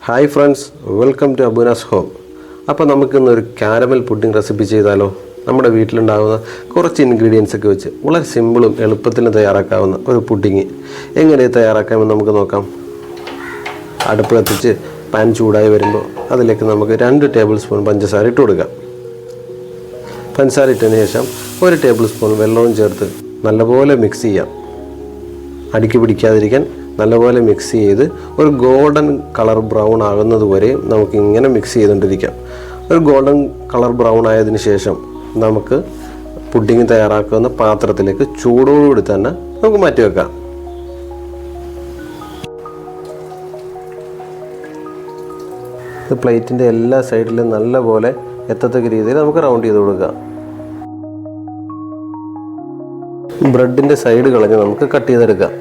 Hi friends, welcome to Abunas home. അപ്പോൾ നമുക്കിന്നൊരു caramel pudding recipe ചെയ്താലോ? നമ്മുടെ വീട്ടിലുണ്ടാകുന്ന കുറച്ച് ഇൻഗ്രീഡിയൻസ് ഒക്കെ വെച്ച് വളരെ സിമ്പിളും എളുപ്പത്തിലും തയ്യാറാക്കാവുന്ന ഒരു പുഡിംഗ് എങ്ങനെ തയ്യാറാക്കാമെന്ന് നമുക്ക് നോക്കാം. അടുപ്പ് കത്തിച്ച് പാൻ ചൂടായി വരുമ്പോൾ അതിലേക്ക് നമുക്ക് 2 ടേബിൾ സ്പൂൺ പഞ്ചസാര ഇട്ട് കൊടുക്കാം. പഞ്ചസാര ഇട്ടതിന് ശേഷം 1 ടേബിൾ സ്പൂൺ വെള്ളവും ചേർത്ത് നല്ലപോലെ മിക്സ് ചെയ്യാം. അടിക്ക് പിടിക്കാതിരിക്കാൻ നല്ലപോലെ മിക്സ് ചെയ്ത് ഒരു ഗോൾഡൻ കളർ ബ്രൗൺ ആകുന്നത് വരെ നമുക്ക് ഇങ്ങനെ മിക്സ് ചെയ്തുകൊണ്ടിരിക്കാം. ഒരു ഗോൾഡൻ കളർ ബ്രൗൺ ആയതിനു ശേഷം നമുക്ക് പുഡിംഗ് തയ്യാറാക്കുന്ന പാത്രത്തിലേക്ക് ചൂടോടുകൂടി തന്നെ നമുക്ക് മാറ്റി വെക്കാം. ഇത് പ്ലേറ്റിൻ്റെ എല്ലാ സൈഡിലും നല്ലപോലെ എത്തത്തക്ക രീതിയിൽ നമുക്ക് റൗണ്ട് ചെയ്ത് കൊടുക്കാം. ബ്രെഡിൻ്റെ സൈഡ് കളഞ്ഞ് നമുക്ക് കട്ട് ചെയ്തെടുക്കാം.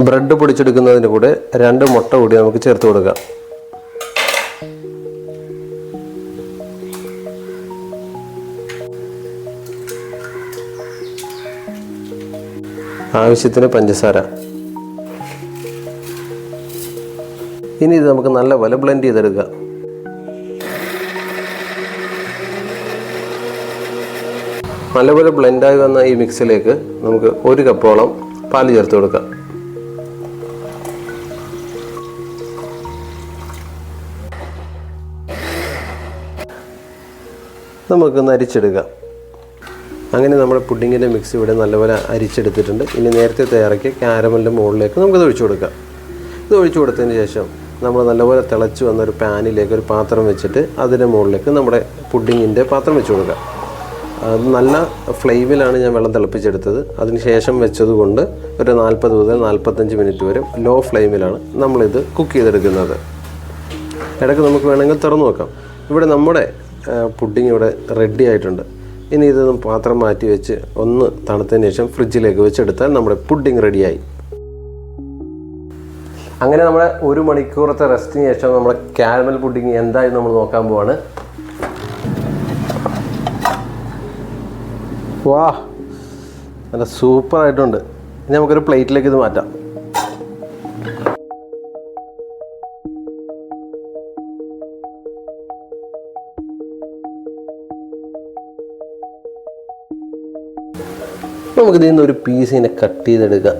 ബ്രെഡ് പൊടിച്ചെടുക്കുന്നതിന് കൂടെ 2 മുട്ട കൂടി നമുക്ക് ചേർത്ത് കൊടുക്കാം. ആവശ്യത്തിന് പഞ്ചസാര. ഇനി ഇത് നമുക്ക് നല്ലപോലെ ബ്ലെൻഡ് ചെയ്തെടുക്കാം. നല്ലപോലെ ബ്ലെൻഡായി വന്ന ഈ മിക്സിലേക്ക് നമുക്ക് 1 കപ്പോളം പാൽ ചേർത്ത് കൊടുക്കാം. നമുക്കൊന്ന് അരിച്ചെടുക്കാം. അങ്ങനെ നമ്മുടെ പുഡിങ്ങിൻ്റെ മിക്സ് ഇവിടെ നല്ലപോലെ അരിച്ചെടുത്തിട്ടുണ്ട്. ഇനി നേരത്തെ തയ്യാറാക്കിയ കാരമലിൻ്റെ മുകളിലേക്ക് നമുക്കത് ഒഴിച്ചു കൊടുക്കാം. ഇത് ഒഴിച്ചു കൊടുത്തതിന് ശേഷം നമ്മൾ നല്ലപോലെ തിളച്ച് വന്നൊരു പാനിലേക്ക് ഒരു പാത്രം വെച്ചിട്ട് അതിൻ്റെ മുകളിലേക്ക് നമ്മുടെ പുഡിങ്ങിൻ്റെ പാത്രം വെച്ച് കൊടുക്കാം. അത് നല്ല ഫ്ലെയിമിലാണ് ഞാൻ വെള്ളം തിളപ്പിച്ചെടുത്തത്. അതിന് ശേഷം വെച്ചതുകൊണ്ട് ഒരു 40 മുതൽ 45 മിനിറ്റ് വരെ ലോ ഫ്ലെയിമിലാണ് നമ്മളിത് കുക്ക് ചെയ്തെടുക്കുന്നത്. ഇടയ്ക്ക് നമുക്ക് വേണമെങ്കിൽ തുറന്നു നോക്കാം. ഇവിടെ നമ്മുടെ പുഡിംഗ് ഇവിടെ റെഡി ആയിട്ടുണ്ട്. ഇനി ഇത് പാത്രം മാറ്റി വെച്ച് ഒന്ന് തണുത്തതിന് ശേഷം ഫ്രിഡ്ജിലേക്ക് വെച്ചെടുത്താൽ നമ്മുടെ പുഡിംഗ് റെഡിയായി. അങ്ങനെ നമ്മുടെ 1 മണിക്കൂറത്തെ റെസ്റ്റിന് ശേഷം നമ്മുടെ കാരമൽ പുഡിംഗ് എന്തായി നമ്മൾ നോക്കാൻ പോവാണ്. വാ, നല്ല സൂപ്പറായിട്ടുണ്ട്. ഇനി നമുക്കൊരു പ്ലേറ്റിലേക്ക് ഇത് മാറ്റാം. നമുക്കിതിൽ നിന്ന് ഒരു പീസ് ഇങ്ങനെ കട്ട് ചെയ്തെടുക്കാം.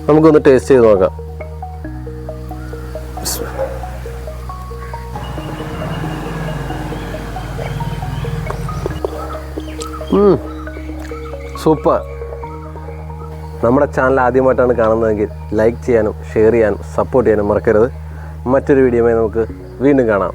നമുക്കൊന്ന് ടേസ്റ്റ് ചെയ്ത് നോക്കാം. സൂപ്പർ. നമ്മുടെ ചാനൽ ആദ്യമായിട്ടാണ് കാണുന്നതെങ്കിൽ ലൈക്ക് ചെയ്യാനും ഷെയർ ചെയ്യാനും സപ്പോർട്ട് ചെയ്യാനും മറക്കരുത്. മറ്റൊരു വീഡിയോയുമായി നമുക്ക് വീണ്ടും കാണാം.